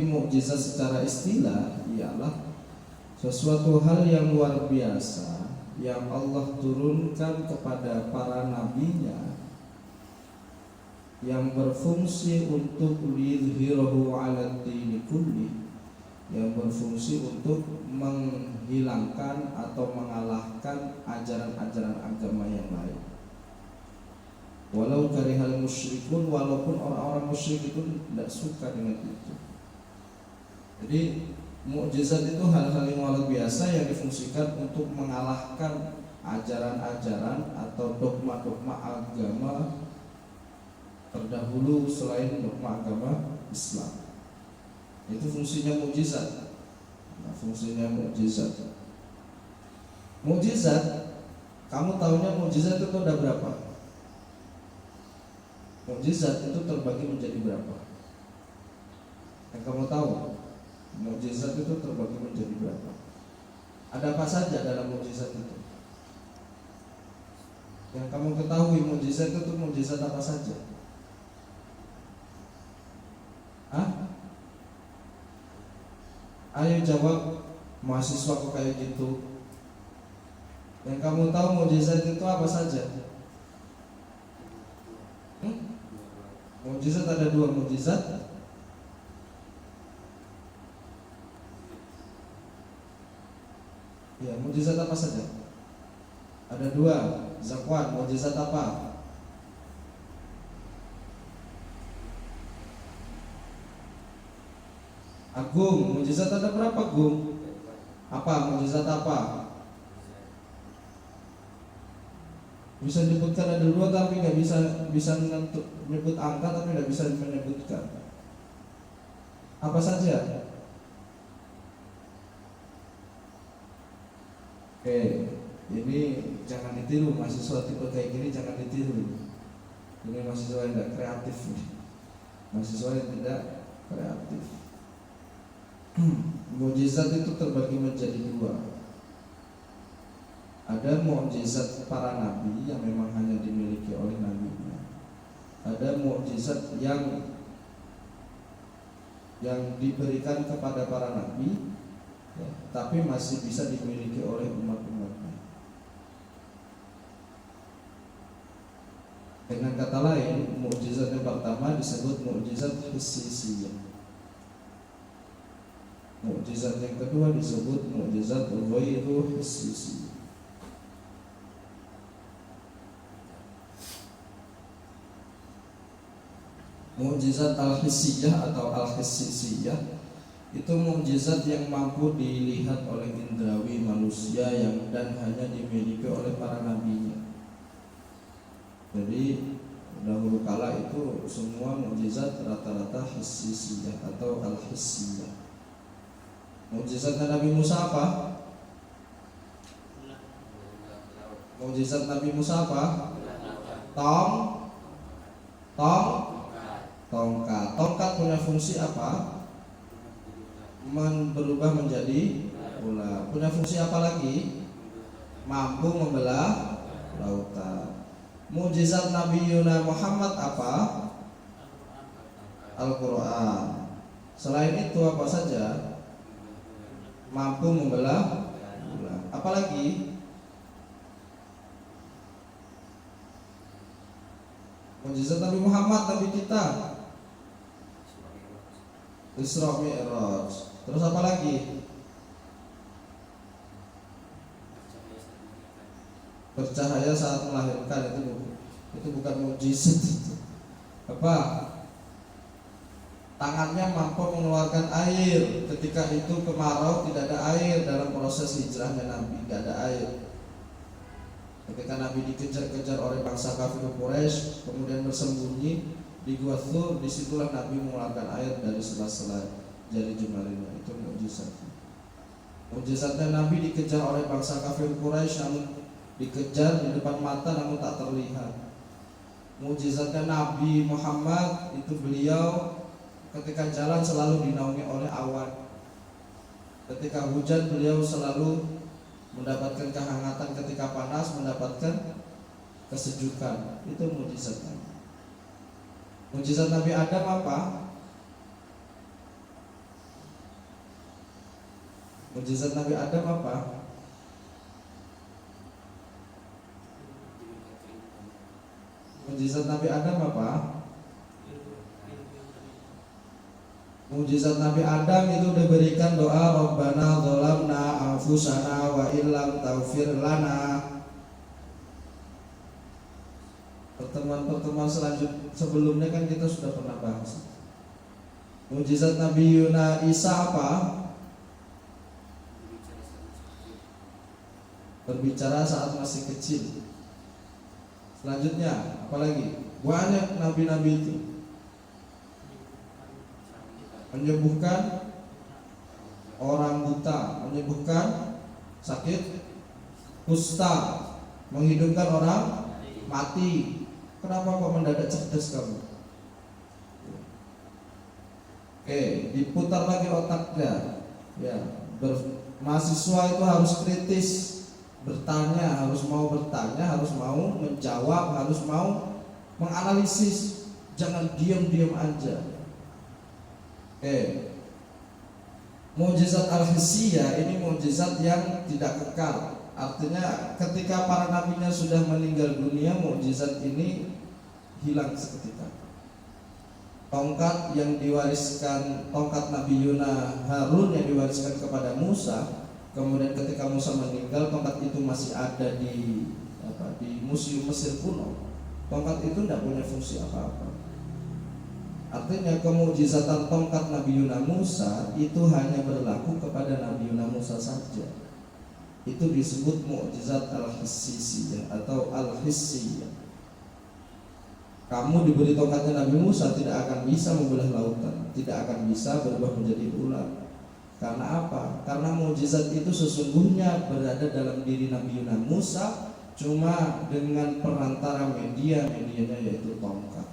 Mukjizat secara istilah ialah sesuatu hal yang luar biasa yang Allah turunkan kepada para nabinya, yang berfungsi untuk liyudhhirahu 'ala dini kulli, yang berfungsi untuk menghilangkan atau mengalahkan ajaran-ajaran agama yang lain. Walau karihal musyrikun, walaupun orang-orang musyrik itu tidak suka dengan itu. Jadi mukjizat itu hal-hal yang luar biasa yang difungsikan untuk mengalahkan ajaran-ajaran atau dogma-dogma agama terdahulu selain dogma agama Islam. Itu fungsinya mukjizat. Nah, fungsinya mukjizat. Mukjizat, kamu tahunya mukjizat itu ada berapa? Mukjizat itu terbagi menjadi berapa? Yang kamu tahu? Mukjizat itu terbagi menjadi berapa? Ada apa saja dalam mukjizat itu? Yang kamu ketahui mukjizat itu mukjizat apa saja? Hah? Ayo jawab, mahasiswa kok kayak gitu. Yang kamu tahu mukjizat itu apa saja? Mukjizat ada dua mukjizat. Ya, mukjizat apa saja? Ada dua. Zakwan, mukjizat apa? Agung, mukjizat ada berapa, Agung? Apa? Mukjizat apa? Bisa disebutkan ada dua, tapi nggak bisa menyebut angka, tapi nggak bisa menyebutkan. Apa saja? Oke, ini jangan ditiru, mahasiswa tipe kayak gini jangan ditiru. Ini mahasiswa yang tidak kreatif, mahasiswa yang tidak kreatif. Mukjizat itu terbagi menjadi dua. Ada mukjizat para nabi yang memang hanya dimiliki oleh nabinya. Ada mukjizat yang diberikan kepada para nabi, ya, tapi masih bisa dimiliki oleh umat-umatnya. Dengan kata lain, mukjizat yang pertama disebut mukjizat hissiyah. Mukjizat yang kedua disebut mukjizat ghairu hissiyah. Mukjizat al-hissiyah atau al-hissiyah itu mukjizat yang mampu dilihat oleh indrawi manusia dan hanya dimiliki oleh para nabinya. Jadi dahulu kala itu semua mukjizat rata-rata hissiyah atau al-hissiyah. Mukjizatnya Nabi Musa apa? Mukjizat Nabi Musa apa? Tongkat. Tongkat punya fungsi apa? Berubah menjadi ular. Punya fungsi apa lagi? Mampu membelah lautan. Mukjizat Nabi Yuna Muhammad apa? Al-Quran. Selain itu apa saja? Mampu membelah ular. Apalagi? Mukjizat Nabi Muhammad, Nabi kita, Isra Mi'raj. Terus apa lagi? Bercahaya saat melahirkan, itu bukan mukjizat. Apa? Tangannya mampu mengeluarkan air. Ketika itu kemarau, tidak ada air dalam proses hijrahnya Nabi, tidak ada air. Ketika Nabi dikejar-kejar oleh bangsa kafir Quraisy, kemudian bersembunyi di Gua Thur, disitulah Nabi mengeluarkan air dari sela-sela jari jemarinya. Itu mukjizat. Mukjizatnya Nabi dikejar oleh bangsa kafir Quraisy, namun dikejar di depan mata namun tak terlihat. Mukjizatnya Nabi Muhammad itu beliau ketika jalan selalu dinaungi oleh awan. Ketika hujan beliau selalu mendapatkan kehangatan, ketika panas mendapatkan kesejukan. Itu mukjizatnya. Mukjizat Nabi Adam apa? Mukjizat Nabi Adam apa? Mukjizat Nabi Adam apa? Mukjizat Nabi Adam itu diberikan doa Rabbana dzalamna anfusana wa illam taghfir lana. Pertemuan-pertemuan sebelumnya kan kita sudah pernah bahas. Mukjizat Nabi Yuna Isa apa? Berbicara saat masih kecil. Selanjutnya apalagi? Banyak nabi-nabi itu menyembuhkan orang buta, menyembuhkan sakit kusta, menghidupkan orang mati. Kenapa kok mendadak cerdas kamu? Oke, diputar lagi otaknya. Ya, mahasiswa itu harus kritis, bertanya, harus mau bertanya, harus mau menjawab, harus mau menganalisis, jangan diam-diam aja. Mukjizat al-hissiyah ini mukjizat yang tidak kekal. Artinya ketika para nabinya sudah meninggal dunia, mukjizat ini hilang seketika. Tongkat yang diwariskan, tongkat Nabi Yuna Harun yang diwariskan kepada Musa, kemudian ketika Musa meninggal, tongkat itu masih ada di museum Mesir kuno. Tongkat itu tidak punya fungsi apa-apa. Artinya kemukjizatan tongkat Nabi Yuna Musa itu hanya berlaku kepada Nabi Yuna Musa saja. Itu disebut mukjizat al-hissiyah atau al-hissiyah. Kamu diberi tongkatnya Nabi Musa tidak akan bisa membelah lautan, tidak akan bisa berubah menjadi ular. Karena apa? Karena mukjizat itu sesungguhnya berada dalam diri Nabi Yuna Musa, cuma dengan perantara medianya yaitu tongkat.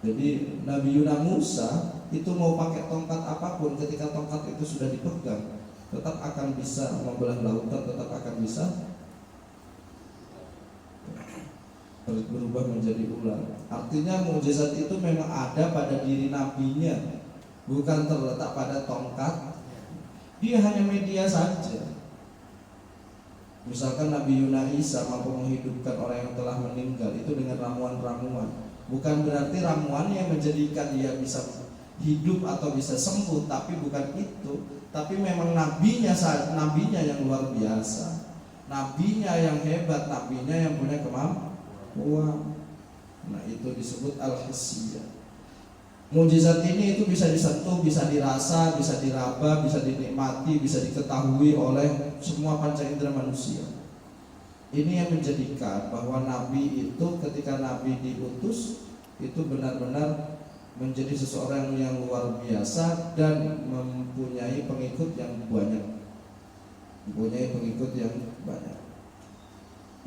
Jadi Nabi Yuna Musa itu mau pakai tongkat apapun, ketika tongkat itu sudah dipegang, tetap akan bisa membelah lautan, tetap akan bisa berubah menjadi ular. Artinya mukjizat itu memang ada pada diri nabinya, bukan terletak pada tongkat. Dia hanya media saja. Misalkan Nabi Yuna Isa mampu menghidupkan orang yang telah meninggal itu dengan ramuan-ramuan. Bukan berarti ramuan yang menjadikan dia bisa hidup atau bisa sembuh, tapi bukan itu. Tapi memang nabinya yang luar biasa, nabinya yang hebat, nabinya yang punya kemampuan. Nah itu disebut al-hissiyah. Mukjizat ini itu bisa disentuh, bisa dirasa, bisa diraba, bisa dinikmati, bisa diketahui oleh semua panca indera manusia. Ini yang menjadikan bahwa Nabi itu ketika Nabi diutus itu benar-benar menjadi seseorang yang luar biasa dan mempunyai pengikut yang banyak.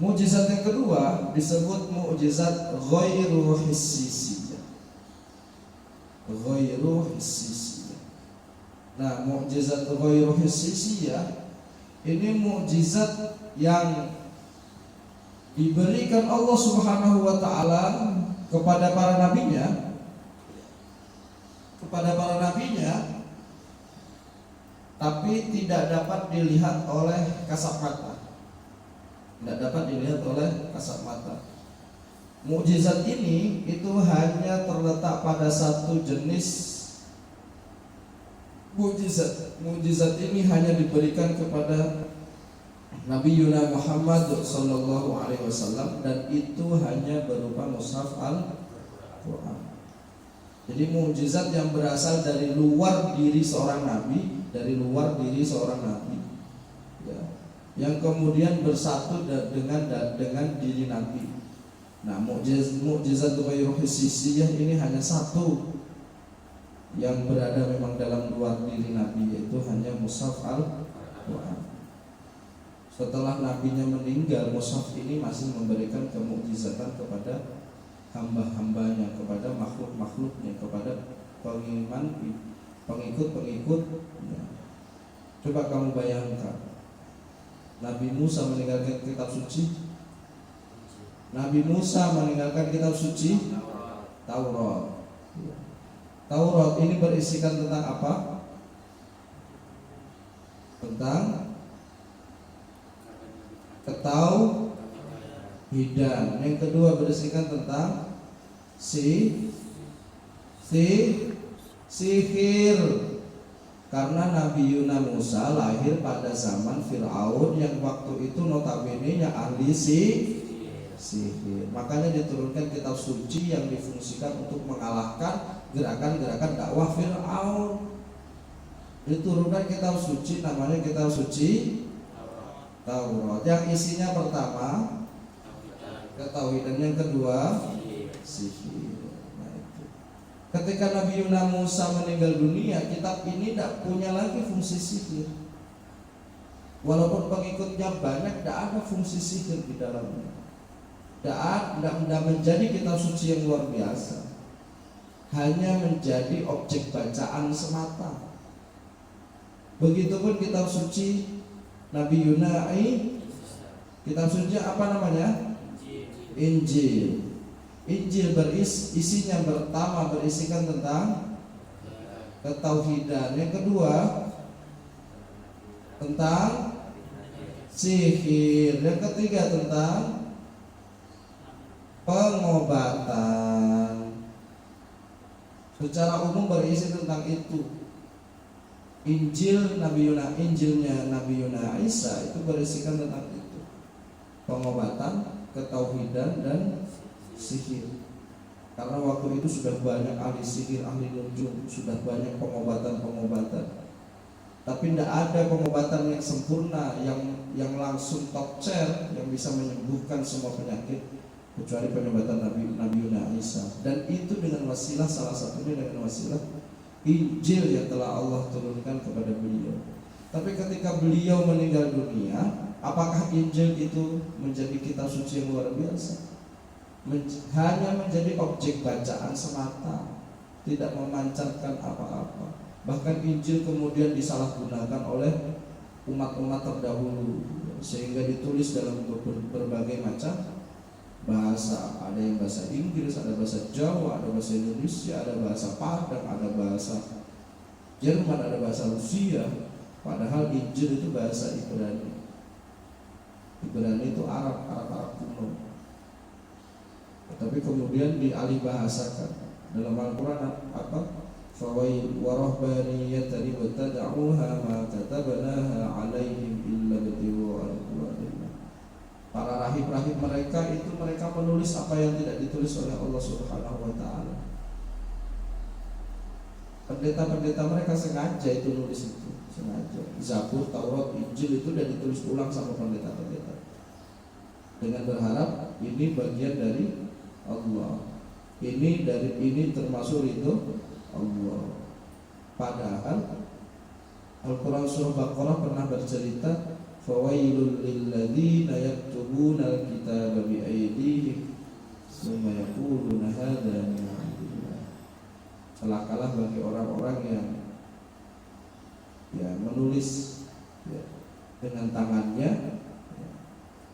Mukjizat yang kedua disebut mukjizat ghairu hissiyah. Nah, mukjizat ghairu hissiyah ini mukjizat yang diberikan Allah Subhanahu wa taala kepada para nabinya, tapi tidak dapat dilihat oleh kasat mata. Mukjizat ini itu hanya terletak pada satu jenis mukjizat. Mukjizat ini hanya diberikan kepada Nabi Yuna Muhammad sallallahu alaihi wasallam, dan itu hanya berupa mushaf Al-Qur'an. Jadi mukjizat yang berasal dari luar diri seorang nabi, ya, yang kemudian bersatu dengan diri nabi. Nah, mukjizat ghairu hissiyah ini hanya satu yang berada memang dalam luar diri nabi, yaitu hanya mushaf Al-Qur'an. Setelah nabinya meninggal, mushaf ini masih memberikan kemukjizatan kepada hamba-hambanya, kepada makhluk-makhluknya, kepada pengikut-pengikutnya. Coba kamu bayangkan, Nabi Musa meninggalkan kitab suci. Nabi Musa meninggalkan kitab suci Taurat. Taurat ini berisikan tentang apa? tentang ketauhidan. Yang kedua berisikan tentang sihir. Karena Nabi Yunus Musa lahir pada zaman Fir'aun yang waktu itu notabene-nya ahli sihir. Makanya diturunkan kitab suci yang difungsikan untuk mengalahkan gerakan-gerakan dakwah Fir'aun. Diturunkan kitab suci namanya kitab suci Taurat, yang isinya pertama ketauhidan, yang kedua sihir. Nah, itu. Ketika Nabi Yunus Musa meninggal dunia, kitab ini tidak punya lagi fungsi sihir. Walaupun pengikutnya banyak, tidak ada fungsi sihir di dalamnya. Tidak menjadi kitab suci yang luar biasa. Hanya menjadi objek bacaan semata. Begitupun kitab suci Nabi Yunus, kitab suci apa namanya? Injil. Injil isinya pertama berisikan tentang ketauhidan, yang kedua tentang sihir, yang ketiga tentang pengobatan. Secara umum berisi tentang itu. Injilnya Nabi Yunus Isa itu berisikan tentang itu, pengobatan, ketauhidan, dan sihir. Karena waktu itu sudah banyak ahli sihir, ahli nujum, sudah banyak pengobatan. Tapi tidak ada pengobatan yang sempurna, yang langsung top chair, yang bisa menyembuhkan semua penyakit, kecuali pengobatan Nabi Yunus Isa. Dan itu dengan wasilah, salah satunya dengan wasilah Injil yang telah Allah turunkan kepada beliau. Tapi ketika beliau meninggal dunia, apakah Injil itu menjadi kitab suci yang luar biasa? Hanya menjadi objek bacaan semata, tidak memancarkan apa-apa. Bahkan Injil kemudian disalahgunakan oleh umat-umat terdahulu, sehingga ditulis dalam berbagai macam bahasa. Ada yang bahasa Inggris, ada bahasa Jawa, ada bahasa Indonesia, ada bahasa Padang, ada bahasa Jerman, ada bahasa Rusia. Padahal Injil itu bahasa Ibrani. Ibrani itu Arab kuno. Tapi kemudian dialih bahasakan dalam Al-Quran apa? Fawail warahbaniyatan ibtada'uha ma katabnaha 'alaihim illa ibtigha'a ridwanillah. Para rahib-rahib mereka menulis apa yang tidak ditulis oleh Allah Subhanahu wa taala. Pendeta-pendeta mereka sengaja itu nulis itu, sengaja. Zabur, Taurat, Injil itu sudah ditulis ulang sama pendeta-pendeta. Dengan berharap ini bagian dari Allah. Ini termasuk ridho Allah. Padahal Al-Quran surah Baqarah pernah bercerita, fawailul lilladzina yaktubuna al-kitaba biaydihim tsumma yaquluna hadza min 'indillah. Celakalah bagi orang-orang yang menulis dengan tangannya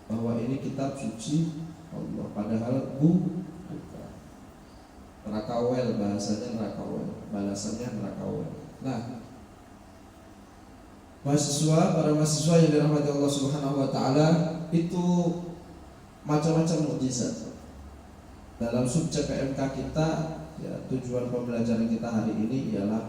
bahwa ini kitab suci Allah, padahal bukan. Rakawel, bahasanya rakawel, balasannya rakawel. Nah, para mahasiswa yang dirahmati Allah Subhanahu wa taala, itu macam-macam mukjizat. Dalam subjek PMK kita, ya, tujuan pembelajaran kita hari ini ialah